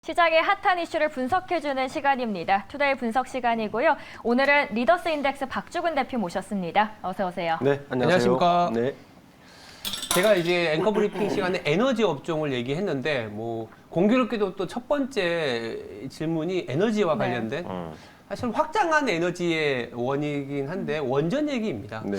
시장의 핫한 이슈를 분석해주는 시간입니다. 투데이 분석 시간이고요. 오늘은 리더스 인덱스 박주근 대표 모셨습니다. 어서 오세요. 네, 안녕하세요. 안녕하십니까. 네. 제가 이제 앵커 브리핑 시간에 에너지 업종을 얘기했는데 공교롭게도 또 첫 번째 질문이 에너지와 네. 관련된 사실 확장한 에너지의 원이긴 한데 원전 얘기입니다. 네.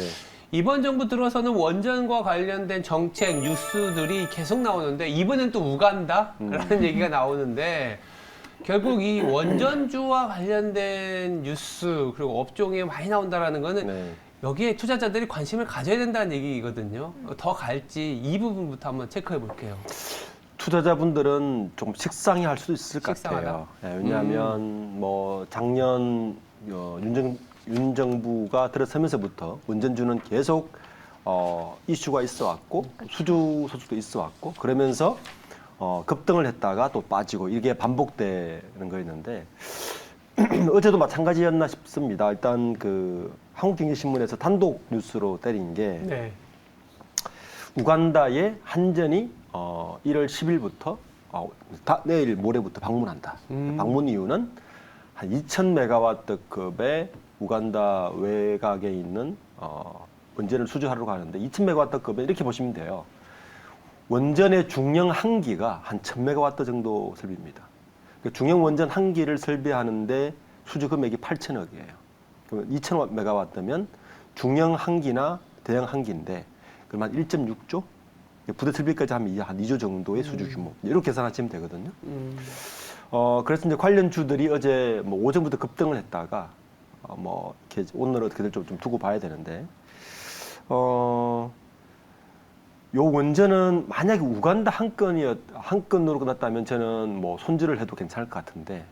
이번 정부 들어서는 원전과 관련된 정책 뉴스들이 계속 나오는데 이번엔 또 우간다라는 얘기가 나오는데 결국 이 원전주와 관련된 뉴스 그리고 업종이 많이 나온다라는 거는 네. 여기에 투자자들이 관심을 가져야 된다는 얘기거든요. 더 갈지 이 부분부터 한번 체크해 볼게요. 투자자분들은 조금 식상해할 수도 있을 것 식상하다? 같아요. 네, 왜냐하면 뭐 작년 윤 정부가 들어서면서부터 원전주는 계속 이슈가 있어왔고 수주 소식도 있어왔고 그러면서 급등을 했다가 또 빠지고 이게 반복되는 거였는데 어제도 마찬가지였나 싶습니다. 일단 그 한국경제신문에서 단독 뉴스로 때린 게 네. 우간다의 한전이 1월 10일부터 내일 모레부터 방문한다. 방문 이유는 한 2,000메가와트급의 우간다 외곽에 있는 원전을 수주하러 가는데 2,000메가와트급에 이렇게 보시면 돼요. 원전의 중형 한 기가 한 1,000메가와트 정도 설비입니다. 중형 원전 한 기를 설비하는데 수주 금액이 8천억이에요. 그러면 2,000메가와트면 중형 한 기나 대형 한 기인데 그럼 한 1.6조? 부대 설비까지 하면 한 2조 정도의 수주 규모. 이렇게 계산하시면 되거든요. 그래서 이제 관련 주들이 어제 뭐 오전부터 급등을 했다가 오늘은 어떻게 될지 좀 두고 봐야 되는데 요 원전은 만약에 우간다 한 건으로 끝났다면 저는 뭐 손질을 해도 괜찮을 것 같은데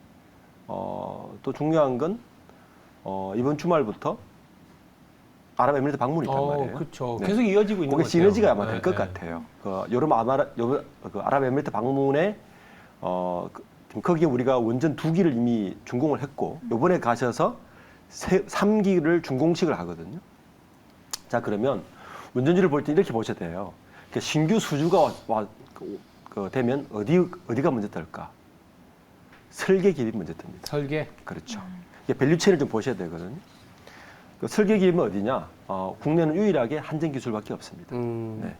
또 중요한 건 이번 주말부터 아랍에미리트 방문이 있단 말이에요. 그렇죠. 네. 계속 이어지고 있는 그게 거죠. 시너지가 아마 될 것 네. 같아요. 여름 아랍에미리트 방문에 거기에 우리가 원전 2기를 이미 준공을 했고 이번에 가셔서 3기를 준공식을 하거든요. 자 그러면 원전주를 볼 때 이렇게 보셔야 돼요. 신규 수주가 되면 어디가 먼저 뜰까? 설계 기업이 먼저 뜹니다. 설계. 그렇죠. 밸류체인을 좀 보셔야 되거든요. 설계 기업은 어디냐? 국내는 유일하게 한전 기술밖에 없습니다. 네.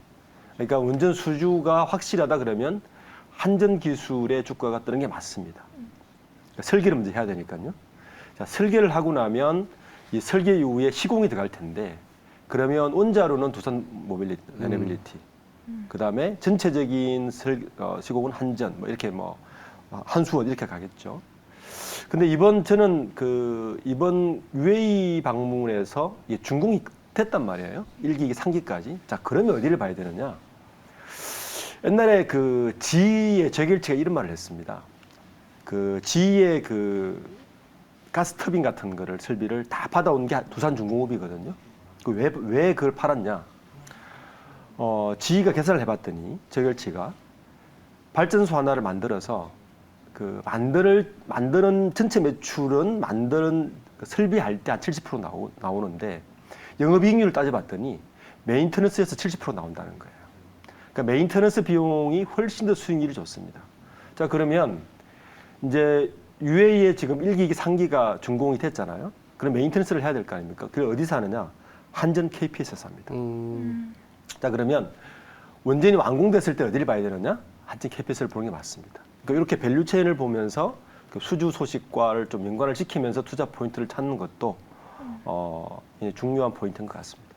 그러니까 원전 수주가 확실하다 그러면 한전 기술의 주가가 뜨는 게 맞습니다. 그러니까 설계를 먼저 해야 되니까요. 자, 설계를 하고 나면 이 설계 이후에 시공이 들어갈 텐데 그러면 원자로는 두산 에너빌리티, 그 다음에 전체적인 시공은 한전, 이렇게 한수원 이렇게 가겠죠. 근데 저는 이번 UAE 방문에서 준공이 됐단 말이에요. 1기기 3기까지. 자, 그러면 어디를 봐야 되느냐? 옛날에 GE의 재결치가 이런 말을 했습니다. GE의 가스 터빈 같은 거를 설비를 다 받아온 게 두산중공업이거든요. 왜 그걸 팔았냐? GE가 계산을 해봤더니 재결치가 발전소 하나를 만들어서 만드는 전체 매출은 설비할 때 한 70% 나오는데 영업이익률을 따져봤더니 메인터넌스에서 70% 나온다는 거예요. 그러니까 메인터넌스 비용이 훨씬 더 수익률이 좋습니다. 자 그러면 이제 UAE에 지금 1기기, 3기가 준공이 됐잖아요. 그럼 메인터넌스를 해야 될 거 아닙니까? 그걸 어디서 하느냐? 한전 KPS에서 합니다. 자 그러면 원전이 완공됐을 때 어디를 봐야 되느냐? 한전 KPS를 보는 게 맞습니다. 그러니까 이렇게 밸류체인을 보면서 수주 소식과를 좀 연관을 시키면서 투자 포인트를 찾는 것도 중요한 포인트인 것 같습니다.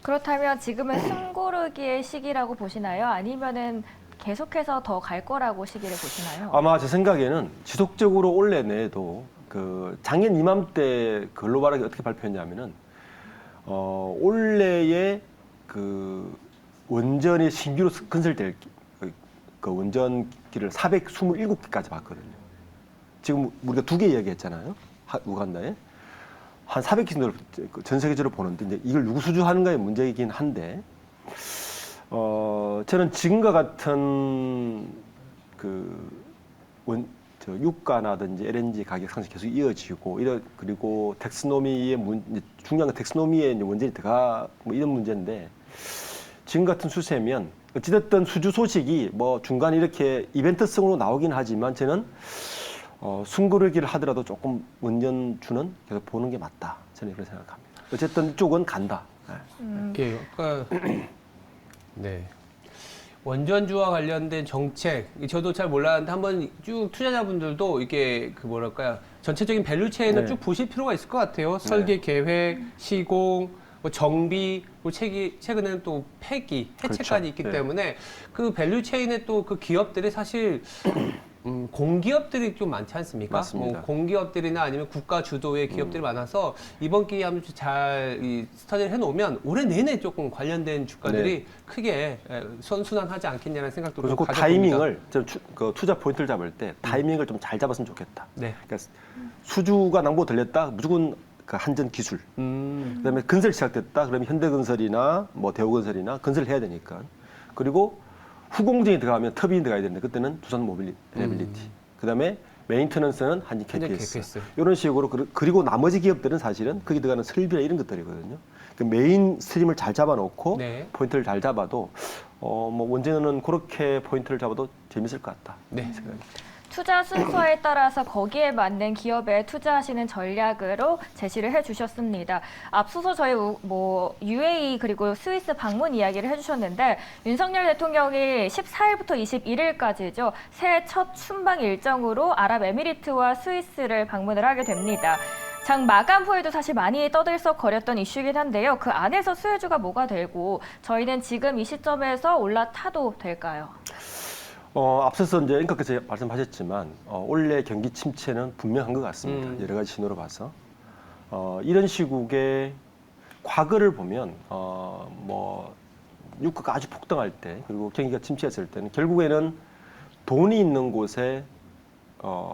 그렇다면 지금은 숨 고르기의 시기라고 보시나요? 아니면은 계속해서 더 갈 거라고 시기를 보시나요? 아마 제 생각에는 지속적으로 올해 내에도 작년 이맘때 글로벌하게 어떻게 발표했냐면은 올해에 원전이 신규로 건설될 원전기를 427기까지 봤거든요. 지금 우리가 2개 이야기했잖아요. 우간다에. 한 400기 정도를 전 세계적으로 보는데 이제 이걸 누구 수주하는가의 문제이긴 한데 저는 지금과 같은 유가라든지 LNG 가격 상승이 계속 이어지고 그리고 중요한 건 텍스노미에 원전이 들어가 이런 문제인데 지금 같은 추세면 어찌됐든 수주 소식이 뭐 중간에 이렇게 이벤트성으로 나오긴 하지만 저는 숨고르기를 하더라도 조금 원전주는 계속 보는 게 맞다. 저는 그렇게 생각합니다. 어쨌든 이쪽은 간다. 예, 그러니까 네. 원전주와 관련된 정책, 저도 잘 몰랐는데 한번 쭉 투자자분들도 이게 그 뭐랄까요, 전체적인 밸류체인을 네. 쭉 보실 필요가 있을 것 같아요. 설계 계획, 시공, 뭐 정비, 뭐 최근에는 또 폐기, 해체까지 그렇죠. 있기 네. 때문에 그 밸류체인에 또 그 기업들이 사실 공기업들이 좀 많지 않습니까? 맞습니다. 뭐 공기업들이나 아니면 국가 주도의 기업들이 많아서 이번 기회에 한번 잘 스터디를 해놓으면 올해 내내 조금 관련된 주가들이 크게 선순환하지 않겠냐는 생각도 그래서 좀 그 가져봅니다. 타이밍을 그 투자 포인트를 잡을 때 타이밍을 좀 잘 잡았으면 좋겠다. 네. 그러니까 수주가 낭보 들렸다 무조건 그 한전 기술. 그다음에 건설 시작됐다 그러면 현대건설이나 뭐 대우건설이나 건설을 해야 되니까. 그리고 후공정이 들어가면 터빈이 들어가야 되는데 그때는 두산 모빌리티. 그다음에 메인터넌스는 한진 KPS. KPS. 이런 식으로 그리고 나머지 기업들은 사실은 거기 들어가는 설비나 이런 것들이거든요. 그 메인 스트림을 잘 잡아놓고 네. 포인트를 잘 잡아도 뭐 원전은 그렇게 포인트를 잡아도 재밌을 것 같다. 네. 생각입니다. 투자 순서에 따라서 거기에 맞는 기업에 투자하시는 전략으로 제시를 해주셨습니다. 앞서서 저희 뭐 UAE 그리고 스위스 방문 이야기를 해주셨는데 윤석열 대통령이 14일부터 21일까지죠. 새해 첫 순방 일정으로 아랍에미리트와 스위스를 방문을 하게 됩니다. 장 마감 후에도 사실 많이 떠들썩거렸던 이슈이긴 한데요. 그 안에서 수혜주가 뭐가 되고 저희는 지금 이 시점에서 올라타도 될까요? 앞서서 이제 앵커께서 말씀하셨지만 올해 경기 침체는 분명한 것 같습니다. 여러 가지 신호로 봐서 이런 시국에 과거를 보면 뭐 유가가 아주 폭등할 때 그리고 경기가 침체했을 때는 결국에는 돈이 있는 곳에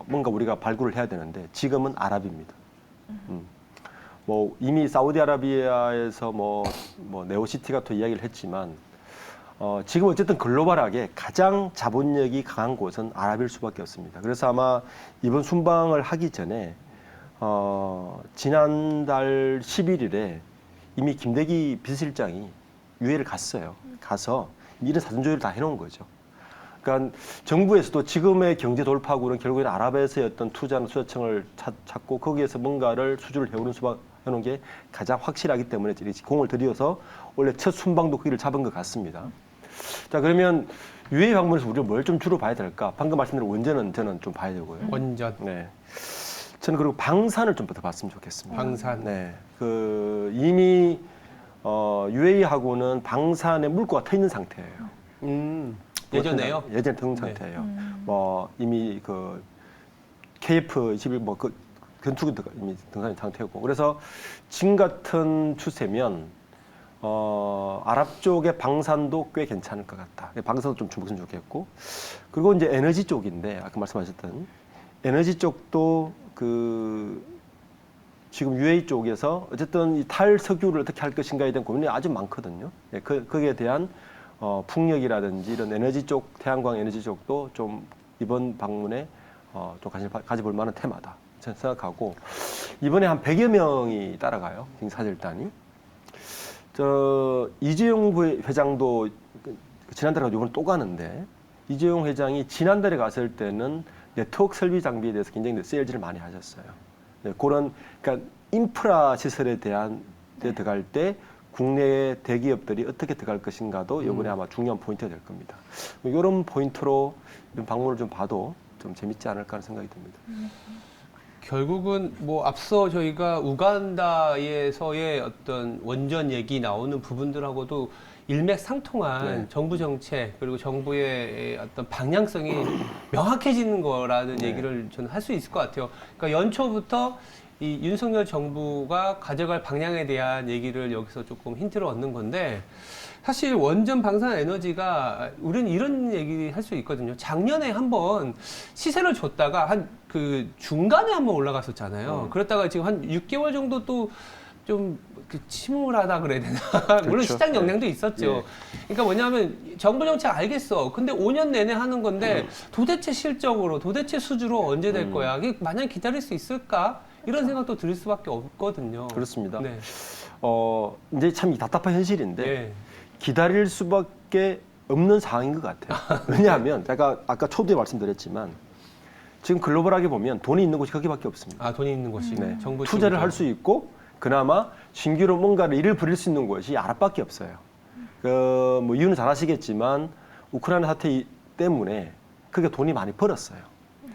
뭔가 우리가 발굴을 해야 되는데 지금은 아랍입니다. 뭐 이미 사우디아라비아에서 뭐 네오시티가 또 이야기를 했지만. 지금 어쨌든 글로벌하게 가장 자본력이 강한 곳은 아랍일 수밖에 없습니다. 그래서 아마 이번 순방을 하기 전에 지난달 11일에 이미 김대기 비서실장이 UAE를 갔어요. 가서 이런 사전 조율을 다 해놓은 거죠. 그러니까 정부에서도 지금의 경제 돌파구는 결국엔 아랍에서의 어떤 투자나 투자청을 찾고 거기에서 뭔가를 수주를 해놓은 게 가장 확실하기 때문에 공을 들여서 원래 첫 순방도 거기를 잡은 것 같습니다. 자, 그러면 UAE 방문에서 우리가 뭘 좀 주로 봐야 될까? 방금 말씀드린 원전은 저는 좀 봐야 되고요. 원전, 네. 저는 그리고 방산을 좀 더 봤으면 좋겠습니다. 방산. 네. 이미 UAE하고는 방산에 물꼬가 터 있는 상태예요. 예전에요? 예전에 터 있는 상태예요. 뭐 이미 그 KF21 뭐 그 건축이 이미 등산인 상태고. 그래서 지금 같은 추세면 아랍 쪽의 방산도 꽤 괜찮을 것 같다. 방산도 좀 주목했으면 좋겠고. 그리고 이제 에너지 쪽인데, 아까 말씀하셨던 에너지 쪽도 지금 UAE 쪽에서 어쨌든 이 탈석유를 어떻게 할 것인가에 대한 고민이 아주 많거든요. 거기에 대한 풍력이라든지 이런 에너지 쪽, 태양광 에너지 쪽도 좀 이번 방문에 좀 관심을 가져볼 만한 테마다. 저는 생각하고, 이번에 한 100여 명이 따라가요. 사절단이. 이재용 회장도 지난달에 가지고 이번에 또 가는데 이재용 회장이 지난달에 갔을 때는 네트워크 설비 장비에 대해서 굉장히 세일즈를 많이 하셨어요. 네, 그러니까 인프라 시설에 대한 데 들어갈 때 국내의 대기업들이 어떻게 들어갈 것인가도 이번에 아마 중요한 포인트가 될 겁니다. 이런 포인트로 이런 방문을 좀 봐도 좀 재밌지 않을까 하는 생각이 듭니다. 결국은 뭐 앞서 저희가 우간다에서의 어떤 원전 얘기 나오는 부분들하고도 일맥상통한 네. 정부 정책 그리고 정부의 어떤 방향성이 명확해지는 거라는 네. 얘기를 저는 할 수 있을 것 같아요. 그러니까 연초부터 이 윤석열 정부가 가져갈 방향에 대한 얘기를 여기서 조금 힌트를 얻는 건데 사실 원전 방산 에너지가 우리는 이런 얘기 할 수 있거든요. 작년에 한번 시세를 줬다가 한 그 중간에 한번 올라갔었잖아요. 그랬다가 지금 한 6개월 정도 또 좀 침울하다 그래야 되나? 물론 그렇죠. 시장 영향도 있었죠. 예. 그러니까 뭐냐면 정부 정책 알겠어. 근데 5년 내내 하는 건데 도대체 실적으로 도대체 수주로 언제 될 거야? 이게 마냥 기다릴 수 있을까? 이런 생각도 들 수밖에 없거든요. 그렇습니다. 네. 이제 참 답답한 현실인데 네. 기다릴 수밖에 없는 상황인 것 같아요. 왜냐하면 제가 아까 초두에 말씀드렸지만 지금 글로벌하게 보면 돈이 있는 곳이 거기밖에 없습니다. 아, 돈이 있는 곳이. 네. 정부 투자를 쪽이죠. 할 수 있고 그나마 신규로 뭔가를 일을 벌일 수 있는 곳이 아랍밖에 없어요. 뭐 이유는 잘 아시겠지만 우크라이나 사태 때문에 그게 돈이 많이 벌었어요.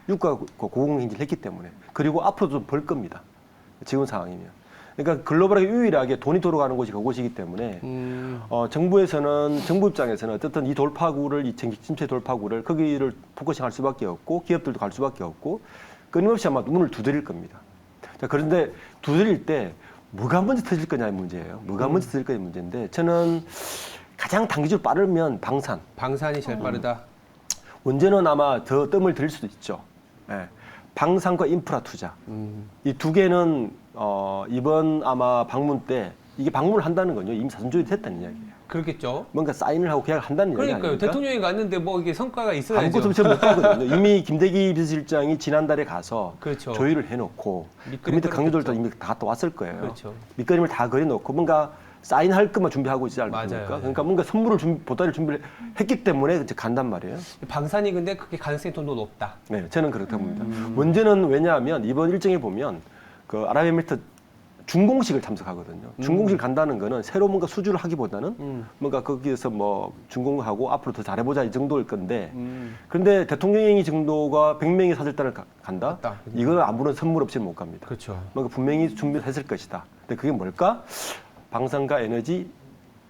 유가 고공행진을 했기 때문에. 그리고 앞으로도 좀 벌 겁니다. 지금 상황이면. 그러니까 글로벌하게 유일하게 돈이 돌아가는 곳이 그곳이기 때문에 정부 입장에서는 어쨌든 이 돌파구를, 이 침체 돌파구를 거기를 포커싱할 수밖에 없고 기업들도 갈 수밖에 없고 끊임없이 아마 문을 두드릴 겁니다. 자, 그런데 두드릴 때 뭐가 먼저 터질 거냐의 문제예요. 뭐가 먼저 터질 거냐의 문제인데 저는 가장 단기적으로 빠르면 방산. 방산이 제일 빠르다. 원전은 아마 더 뜸을 들일 수도 있죠. 예. 방산과 인프라 투자. 이 두 개는 이번 아마 방문 때 이게 방문을 한다는 건요 이미 사전조율이 됐다는 이야기예요. 그렇겠죠. 뭔가 사인을 하고 계약을 한다는 이야기 그러니까요. 아닙니까? 대통령이 갔는데 뭐 이게 성과가 있어야죠. 아무것도 못 하거든요. 이미 김대기 비서실장이 지난달에 가서 그렇죠. 조율을 해놓고 그 밑그림 밑에 강요들도 그렸겠죠. 이미 다 갔다 왔을 거예요. 그렇죠. 밑그림을 다 그려놓고 뭔가 사인할 것만 준비하고 있지 않습니까? 맞아요. 그러니까 뭔가 선물을 보따리를 준비를 했기 때문에 이제 간단 말이에요. 방산이 근데 그게 가능성이 더 높다. 네, 저는 그렇다고 봅니다. 문제는 왜냐하면 이번 일정에 보면 그 아랍에미리트 준공식을 참석하거든요. 준공식 간다는 거는 새로 뭔가 수주를 하기보다는 뭔가 거기에서 뭐 준공하고 앞으로 더 잘해보자 이 정도일 건데 그런데 대통령이 정도가 100명의 사절단을 간다? 맞다. 이거는 아무런 선물 없이는 못 갑니다. 그렇죠. 뭔가 분명히 준비를 했을 것이다. 근데 그게 뭘까? 방산과 에너지,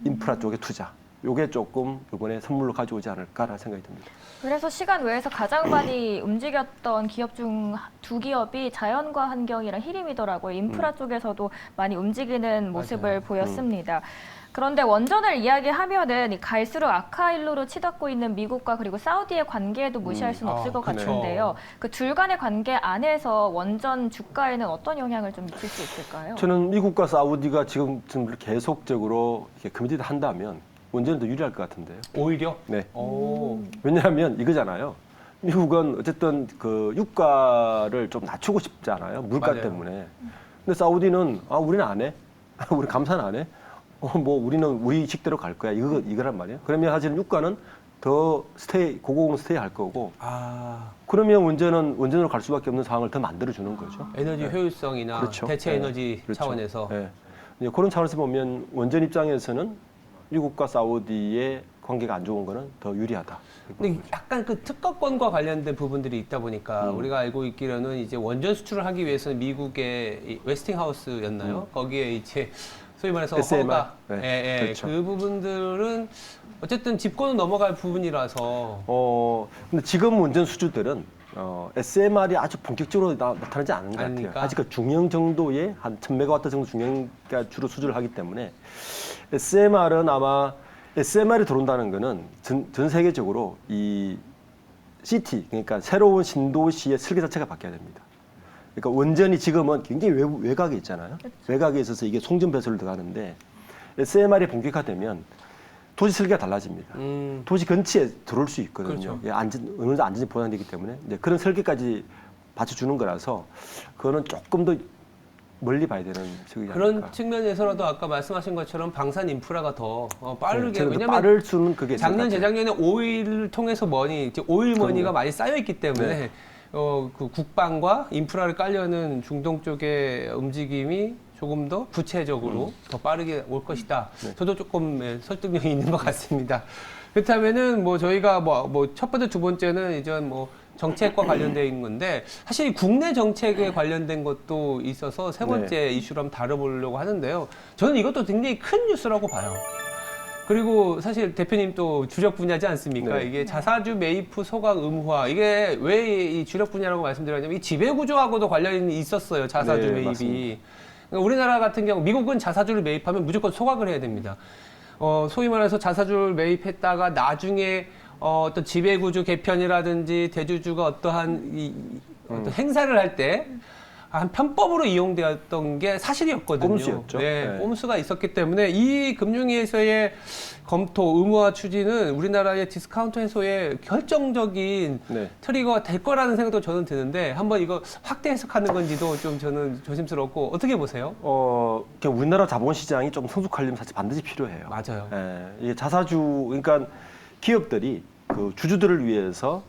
인프라 쪽의 투자. 요게 조금 이번에 선물로 가져오지 않을까라는 생각이 듭니다. 그래서 시간 외에서 가장 많이 움직였던 기업 중 두 기업이 자연과 환경이랑 히림이더라고요. 인프라 쪽에서도 많이 움직이는 모습을 맞아요. 보였습니다. 그런데 원전을 이야기하면은 갈수록 아카일로로 치닫고 있는 미국과 그리고 사우디의 관계에도 무시할 수는 없을 것 그렇죠. 같은데요. 그 둘 간의 관계 안에서 원전 주가에는 어떤 영향을 좀 미칠 수 있을까요? 저는 미국과 사우디가 지금 계속적으로 이렇게 커미티드 한다면 원전은 더 유리할 것 같은데요. 오히려? 네. 오. 왜냐하면 이거잖아요. 미국은 어쨌든 그 유가를 좀 낮추고 싶잖아요. 물가 맞아요. 때문에. 근데 사우디는 우리는 안 해. 우리 감산 안 해. 뭐 우리는 우리 식대로 갈 거야. 이거란 말이에요. 그러면 사실은 유가는 더 고공 스테이 할 거고. 아. 그러면 원전으로 갈 수밖에 없는 상황을 더 만들어 주는 거죠. 에너지 효율성이나 그렇죠. 대체 네. 에너지 그렇죠. 차원에서. 네. 이제 그런 차원에서 보면 원전 입장에서는 미국과 사우디의 관계가 안 좋은 거는 더 유리하다. 근데 약간 그 특허권과 관련된 부분들이 있다 보니까 우리가 알고 있기로는 이제 원전 수출을 하기 위해서는 미국의 이 웨스팅하우스였나요? 거기에 이제 소위 말해서 SMR. 허가, 네, 예, 그렇죠. 그 부분들은 어쨌든 짚고는 넘어갈 부분이라서 근데 지금 원전 수주들은 SMR이 아주 본격적으로 나타나지 않은 것 같아요. 아닙니까? 아직 그 중형 정도의 한 1000메가와트 정도 중형가 주로 수주를 하기 때문에 SMR은 아마 SMR이 들어온다는 거는 전 세계적으로 이 시티, 그러니까 새로운 신도시의 설계 자체가 바뀌어야 됩니다. 그러니까 원전이 지금은 굉장히 외곽에 있잖아요. 외곽에 있어서 이게 송전 배수를 들어가는데 SMR이 본격화되면 도시 설계가 달라집니다. 도시 근처에 들어올 수 있거든요. 그렇죠. 예, 어느 정도 안전이 보장되기 때문에 이제 그런 설계까지 받쳐주는 거라서 그거는 조금 더 멀리 봐야 되는 적이 그런 아닐까. 측면에서라도 아까 말씀하신 것처럼 방산 인프라가 더 빠르게 저는 더 왜냐면 빠를 수는 그게 작년 있을 것 같아요. 재작년에 오일을 통해서 이제 오일 머니가 그럼요. 많이 쌓여 있기 때문에 네. 그 국방과 인프라를 깔려는 중동 쪽의 움직임이 조금 더 구체적으로 더 빠르게 올 것이다. 네. 저도 조금 설득력이 있는 것 같습니다. 그렇다면은 뭐 저희가 뭐 첫 번째, 두 번째는 이제 뭐 정책과 관련되어 있는 건데 사실 국내 정책에 관련된 것도 있어서 세 번째 이슈로 한번 다뤄보려고 하는데요. 저는 이것도 굉장히 큰 뉴스라고 봐요. 그리고 사실 대표님 또 주력 분야지 않습니까? 네. 이게 자사주 매입 후 소각 의무화. 이게 왜 이 주력 분야라고 말씀드렸냐면 이 지배구조하고도 관련이 있었어요. 자사주 네, 매입이. 맞습니다. 그러니까 우리나라 같은 경우 미국은 자사주를 매입하면 무조건 소각을 해야 됩니다. 소위 말해서 자사주를 매입했다가 나중에 어떤 지배구조 개편이라든지 대주주가 어떠한 어떤 행사를 할 때 한 편법으로 이용되었던 게 사실이었거든요. 꼼수였죠. 네, 네. 꼼수가 있었기 때문에 이 금융위에서의 검토, 의무화 추진은 우리나라의 디스카운트 해소에 결정적인 네. 트리거가 될 거라는 생각도 저는 드는데 한번 이거 확대 해석하는 건지도 좀 저는 조심스럽고 어떻게 보세요? 그냥 우리나라 자본시장이 좀 성숙하려면 사실 반드시 필요해요. 맞아요. 이게 자사주, 그러니까 기업들이 그 주주들을 위해서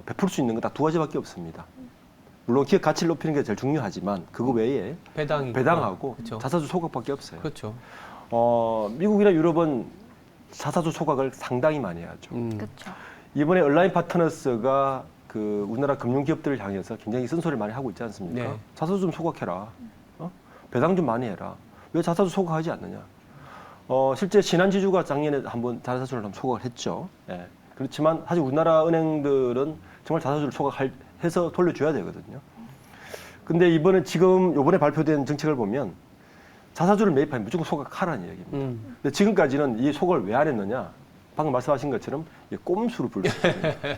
베풀 수 있는 건 딱 두 가지밖에 없습니다. 물론 기업 가치를 높이는 게 제일 중요하지만 그거 외에 배당하고 그쵸. 자사주 소각밖에 없어요. 그렇죠. 미국이나 유럽은 자사주 소각을 상당히 많이 하죠. 그렇죠. 이번에 얼라인 파트너스가 그 우리나라 금융기업들을 향해서 굉장히 쓴소리를 많이 하고 있지 않습니까? 네. 자사주 좀 소각해라. 배당 좀 많이 해라. 왜 자사주 소각하지 않느냐? 실제 신한지주가 작년에 한번 자사주를 한번 소각을 했죠. 예. 그렇지만 사실 우리나라 은행들은 정말 자사주를 소각해서 돌려줘야 되거든요. 근데 요번에 발표된 정책을 보면 자사주를 매입하면 무조건 소각하라는 얘기입니다. 근데 지금까지는 이 소각을 왜 안 했느냐? 방금 말씀하신 것처럼 꼼수로 부를 수 있습니다.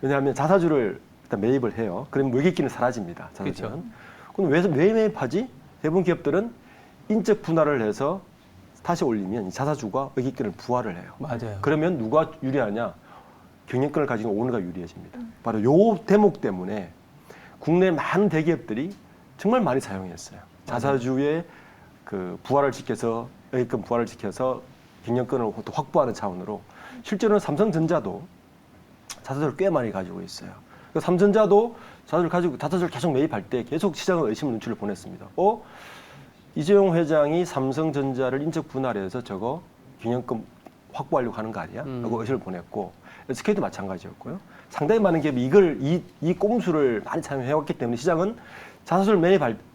왜냐하면 자사주를 일단 매입을 해요. 그러면 외국인은 사라집니다. 자사주는. 그럼 왜 매입하지? 대부분 기업들은 인적 분할을 해서 다시 올리면 이 자사주가 외국인을 부활을 해요. 맞아요. 그러면 누가 유리하냐? 경영권을 가진 오너가 유리해집니다. 바로 요 대목 때문에 국내 많은 대기업들이 정말 많이 사용했어요. 자사주의 그 부활을 지켜서 외국인 부활을 지켜서 경영권을 또 확보하는 차원으로 실제로는 삼성전자도 자사주를 꽤 많이 가지고 있어요. 삼성전자도 자사주를 계속 매입할 때 계속 시장은 의심 눈치를 보냈습니다. 이재용 회장이 삼성전자를 인적 분할해서 저거 경영권 확보하려고 하는 거 아니야? 라고 의심을 보냈고 SK도 마찬가지였고요. 상당히 많은 기업이 이 꼼수를 많이 사용해왔기 때문에 시장은 자사주를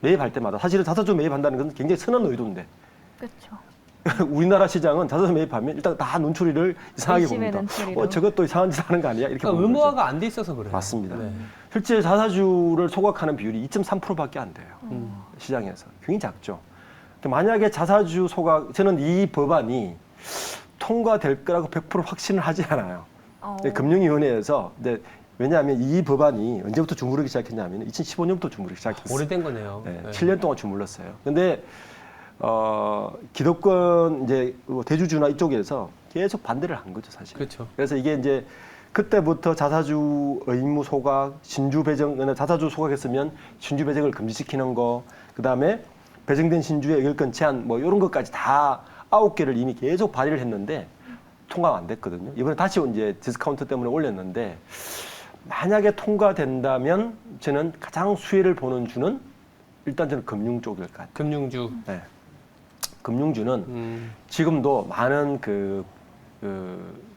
매입할 때마다 사실은 자사주 매입한다는 건 굉장히 선한 의도인데 그렇죠. 우리나라 시장은 자사주 매입하면 일단 다 눈초리를 이상하게 의심의 봅니다. 눈초리로. 저것도 이상한 짓 하는 거 아니야? 이렇게 그러니까 보는 거죠. 의무화가 안 돼 있어서 그래요. 맞습니다. 네. 실제 자사주를 소각하는 비율이 2.3%밖에 안 돼요. 시장에서. 굉장히 작죠. 만약에 자사주 소각, 저는 이 법안이 통과될 거라고 100% 확신을 하지 않아요. 금융위원회에서 왜냐하면 이 법안이 언제부터 주무르기 시작했냐면 2015년부터 주무르기 시작했어요. 오래된 거네요. 네, 네. 7년 동안 주물렀어요. 근데 기득권 이제 대주주나 이쪽에서 계속 반대를 한 거죠, 사실. 그렇죠. 그래서 이게 이제 그때부터 자사주 의무 소각, 신주 배정, 자사주 소각했으면 신주 배정을 금지시키는 거, 그 다음에 배정된 신주의 의결권 제한, 이런 것까지 다 9개를 이미 계속 발의를 했는데 통과가 안 됐거든요. 이번에 다시 이제 디스카운트 때문에 올렸는데 만약에 통과된다면 저는 가장 수혜를 보는 주는 일단 저는 금융 쪽일 것 같아요. 금융주. 네. 금융주는 지금도 많은 그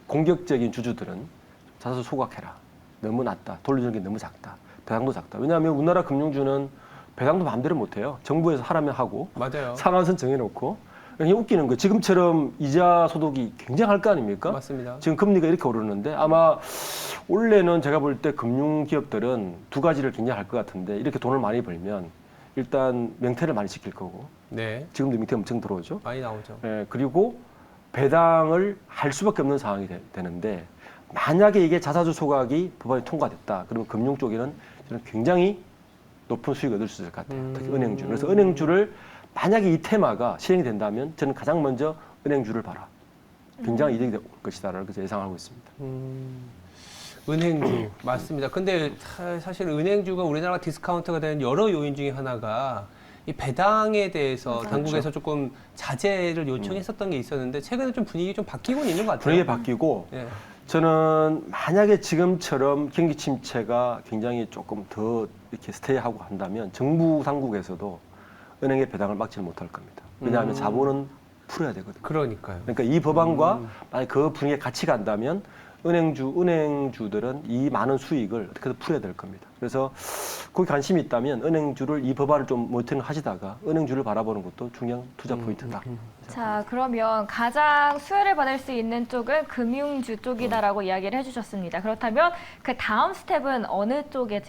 공격적인 주주들은 자사주 소각해라. 너무 낮다. 돌려주는 게 너무 작다. 배당도 작다. 왜냐하면 우리나라 금융주는 배당도 마음대로 못해요. 정부에서 하라면 하고 맞아요. 상한선 정해놓고 그냥 웃기는 거예요. 지금처럼 이자 소득이 굉장할 거 아닙니까? 맞습니다. 지금 금리가 이렇게 오르는데 아마 원래는 제가 볼 때 금융기업들은 두 가지를 굉장히 할 것 같은데 이렇게 돈을 많이 벌면 일단 명퇴를 많이 시킬 거고 네. 지금도 명퇴 엄청 들어오죠. 많이 나오죠. 그리고 배당을 할 수밖에 없는 상황이 되는데 만약에 이게 자사주 소각이 법안이 통과됐다. 그러면 금융 쪽에는 저는 굉장히 높은 수익을 얻을 수 있을 것 같아요. 특히 은행주. 그래서 은행주를 만약에 이 테마가 실행이 된다면 저는 가장 먼저 은행주를 봐라. 굉장히 이득이 될 것이다라고 예상하고 있습니다. 은행주 맞습니다. 근데 사실 은행주가 우리나라 디스카운트가 되는 여러 요인 중에 하나가 이 배당에 대해서 당국에서 조금 자제를 요청했었던 게 있었는데 최근에 좀 분위기 좀 바뀌고 있는 것 같아요. 분위기 바뀌고 예. 저는 만약에 지금처럼 경기 침체가 굉장히 조금 더 이렇게 스테이하고 한다면 정부 당국에서도 은행의 배당을 막지는 못할 겁니다. 왜냐하면 자본은 풀어야 되거든요. 그러니까요. 그러니까 이 법안과 만약 그 분위기에 같이 간다면 은행주들은 이 많은 수익을 어떻게든 풀어야 될 겁니다. 그래서 거기 관심이 있다면 은행주를 이 법안을 좀 모니터링 하시다가 은행주를 바라보는 것도 중요한 투자 포인트다. 자, 그러면 가장 수혜를 받을 수 있는 쪽은 금융주 쪽이다라고 이야기를 해주셨습니다. 그렇다면 그 다음 스텝은 어느 쪽의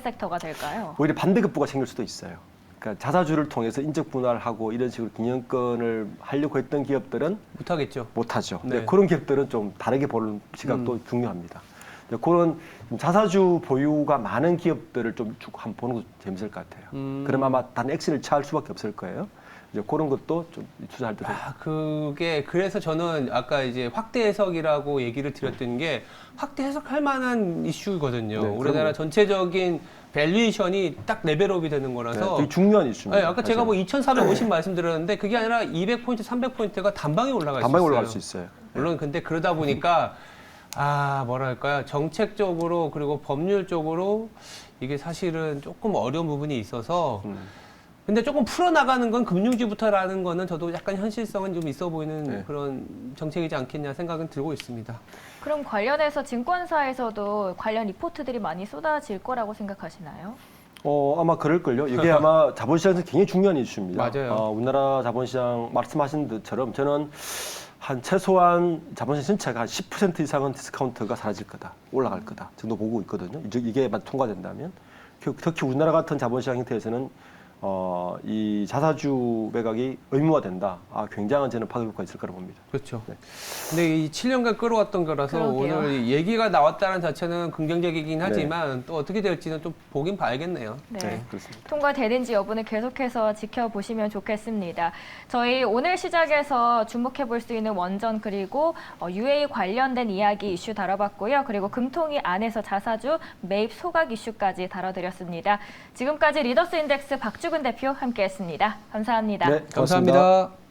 섹터가 될까요? 오히려 반대급부가 생길 수도 있어요. 그러니까 자사주를 통해서 인적 분할하고 이런 식으로 경영권을 하려고 했던 기업들은 못하겠죠. 못하죠. 네. 근데 그런 기업들은 좀 다르게 보는 시각도 중요합니다. 그런 자사주 보유가 많은 기업들을 좀 쭉 한번 보는 것도 재밌을 것 같아요. 그럼 아마 다른 액션을 취할 수밖에 없을 거예요. 이제 그런 것도 좀 투자할 때 그게 그래서 저는 아까 이제 확대 해석이라고 얘기를 드렸던 게 확대 해석할 만한 이슈거든요. 네, 우리나라 그럼요. 전체적인 밸류에이션이 딱 레벨업이 되는 거라서 되게 중요한 이슈입니다. 네, 아까 제가 사실은. 뭐 2,450 말씀드렸는데 그게 아니라 200포인트, 300포인트가 단방에 올라갈 수 단방에 있어요. 올라갈 수 있어요. 물론 근데 그러다 보니까 뭐랄까요, 정책적으로 그리고 법률적으로 이게 사실은 조금 어려운 부분이 있어서 근데 조금 풀어나가는 건 금융주부터라는 거는 저도 약간 현실성은 좀 있어 보이는 네. 그런 정책이지 않겠냐 생각은 들고 있습니다. 그럼 관련해서 증권사에서도 관련 리포트들이 많이 쏟아질 거라고 생각하시나요? 아마 그럴걸요. 이게 아마 자본시장에서 굉장히 중요한 이슈입니다. 맞아요. 우리나라 자본시장 말씀하신 것처럼 저는 한 최소한 자본시장 전체가 한 10% 이상은 디스카운트가 사라질 거다, 올라갈 거다 정도 보고 있거든요. 이게 통과된다면 특히 우리나라 같은 자본시장 형태에서는 이 자사주 매각이 의무화된다. 굉장한 저는 파급 효과가 있을 거라고 봅니다. 그렇죠. 네. 근데 이 7년간 끌어왔던 거라서 그러게요. 오늘 얘기가 나왔다는 자체는 긍정적이긴 하지만 또 어떻게 될지는 좀 보긴 봐야겠네요. 네. 그렇습니다. 통과되는지 여부는 계속해서 지켜보시면 좋겠습니다. 저희 오늘 시작에서 주목해 볼 수 있는 원전 그리고 UA 관련된 이야기 이슈 다뤄봤고요. 그리고 금통위 안에서 자사주 매입 소각 이슈까지 다뤄드렸습니다. 지금까지 리더스 인덱스 박주근 대표 함께했습니다. 감사합니다. 네, 고맙습니다. 감사합니다.